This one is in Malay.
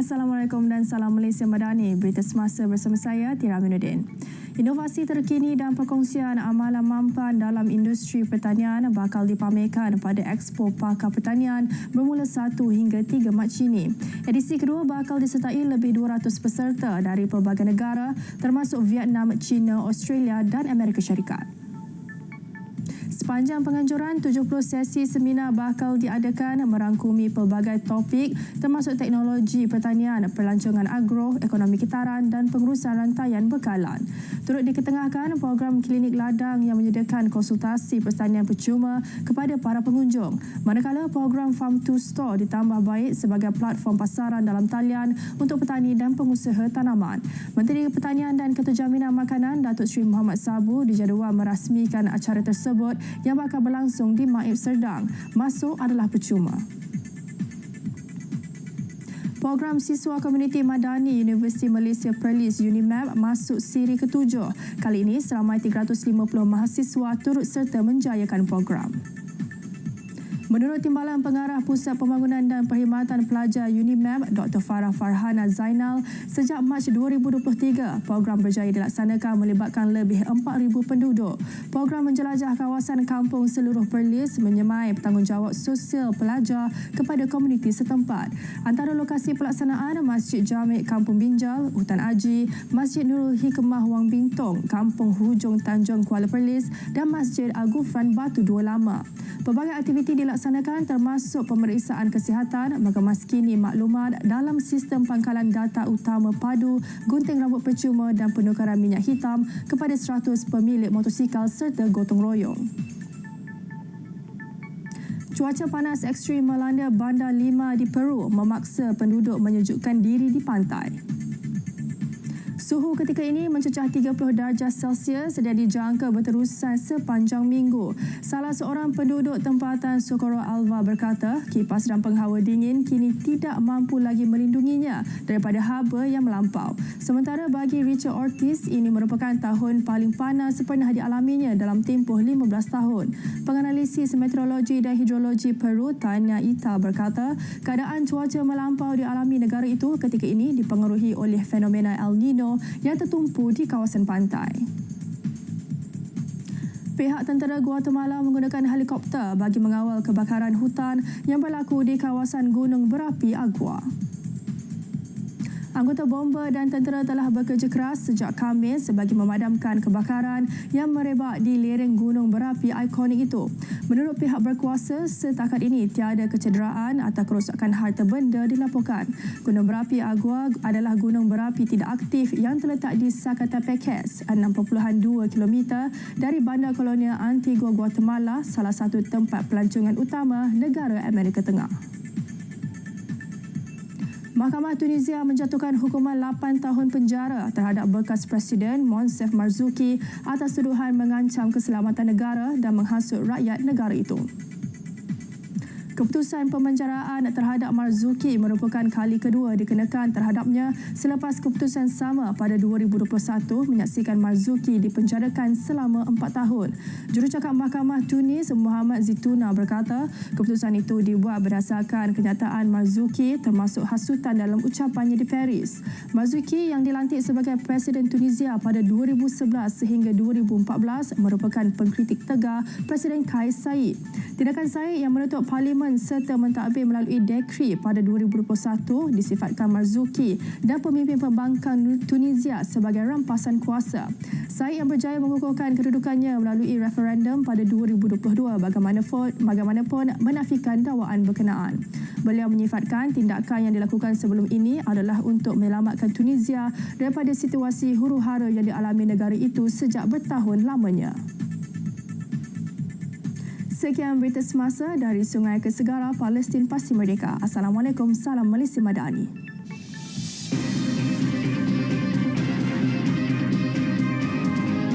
Assalamualaikum dan salam Malaysia Madani. Berita semasa bersama saya, Tira Aminuddin. Inovasi terkini dan perkongsian amalan mampan dalam industri pertanian bakal dipamerkan pada Expo Pakar Pertanian bermula 1 hingga 3 Mac ini. Edisi kedua bakal disertai lebih 200 peserta dari pelbagai negara termasuk Vietnam, China, Australia dan Amerika Syarikat. Sepanjang penganjuran, 70 sesi seminar bakal diadakan merangkumi pelbagai topik termasuk teknologi pertanian, pelancongan agro, ekonomi kitaran dan pengurusan rantaian bekalan. Turut diketengahkan program klinik ladang yang menyediakan konsultasi pertanian percuma kepada para pengunjung. Manakala program Farm to Store ditambah baik sebagai platform pasaran dalam talian untuk petani dan pengusaha tanaman. Menteri Pertanian dan Keterjaminan Makanan Datuk Seri Muhammad Sabu dijadual merasmikan acara tersebut yang bakal berlangsung di Maib Serdang. Masuk adalah percuma. Program Siswa Komuniti Madani Universiti Malaysia Perlis UNIMAP masuk siri ke-7. Kali ini seramai 350 mahasiswa turut serta menjayakan program. Menurut Timbalan Pengarah Pusat Pembangunan dan Perkhidmatan Pelajar UNIMAP, Dr. Farah Farhana Zainal, sejak Mac 2023, program berjaya dilaksanakan melibatkan lebih 4,000 penduduk. Program menjelajah kawasan kampung seluruh Perlis menyemai bertanggungjawab sosial pelajar kepada komuniti setempat. Antara lokasi pelaksanaan Masjid Jamik Kampung Binjal, Hutan Aji, Masjid Nurul Hikmah Wang Bintong, Kampung Hujung Tanjung Kuala Perlis dan Masjid Al-Ghufran Batu Dua Lama. Pelbagai aktiviti dilaksanakan termasuk pemeriksaan kesihatan, mengemaskini maklumat dalam sistem pangkalan data utama padu, gunting rambut percuma dan penukaran minyak hitam kepada 100 pemilik motosikal serta gotong royong. Cuaca panas ekstrim melanda Bandar 5 di Peru memaksa penduduk menyejukkan diri di pantai. Suhu ketika ini mencecah 30 darjah Celsius dan dijangka berterusan sepanjang minggu. Salah seorang penduduk tempatan Socorro Alva berkata, kipas dan penghawa dingin kini tidak mampu lagi melindunginya daripada haba yang melampau. Sementara bagi Richard Ortiz, ini merupakan tahun paling panas pernah dialaminya dalam tempoh 15 tahun. Penganalisis meteorologi dan hidrologi Peru, Tania Ita berkata, keadaan cuaca melampau dialami negara itu ketika ini dipengaruhi oleh fenomena El Nino yang tertumpu di kawasan pantai. Pihak tentera Guatemala menggunakan helikopter bagi mengawal kebakaran hutan yang berlaku di kawasan Gunung Berapi Agua. Anggota bomba dan tentera telah bekerja keras sejak Khamis bagi memadamkan kebakaran yang merebak di lereng gunung berapi ikonik itu. Menurut pihak berkuasa, setakat ini tiada kecederaan atau kerosakan harta benda dilaporkan. Gunung Berapi Agua adalah gunung berapi tidak aktif yang terletak di Zacatepec, 6.2 km dari bandar kolonial Antigua Guatemala, salah satu tempat pelancongan utama negara Amerika Tengah. Mahkamah Tunisia menjatuhkan hukuman 8 tahun penjara terhadap bekas Presiden Moncef Marzouki atas tuduhan mengancam keselamatan negara dan menghasut rakyat negara itu. Keputusan pemenjaraan terhadap Marzouki merupakan kali kedua dikenakan terhadapnya selepas keputusan sama pada 2021 menyaksikan Marzouki dipenjarakan selama 4 tahun. Jurucakap Mahkamah Tunis Muhammad Zitouna berkata, keputusan itu dibuat berdasarkan kenyataan Marzouki termasuk hasutan dalam ucapannya di Paris. Marzouki yang dilantik sebagai Presiden Tunisia pada 2011 sehingga 2014 merupakan pengkritik tegar Presiden Kais Saied. Tindakan Saied yang menutup parlimen serta mentadbir melalui dekri pada 2021 disifatkan Marzouki dan pemimpin pembangkang Tunisia sebagai rampasan kuasa. Saied yang berjaya mengukuhkan kedudukannya melalui referendum pada 2022 bagaimanapun menafikan dakwaan berkenaan. Beliau menyifatkan tindakan yang dilakukan sebelum ini adalah untuk menyelamatkan Tunisia daripada situasi huru-hara yang dialami negara itu sejak bertahun lamanya. Sekian berita semasa dari Sungai ke Segara, Palestin Pasti Merdeka. Assalamualaikum, salam Malaysia Madani.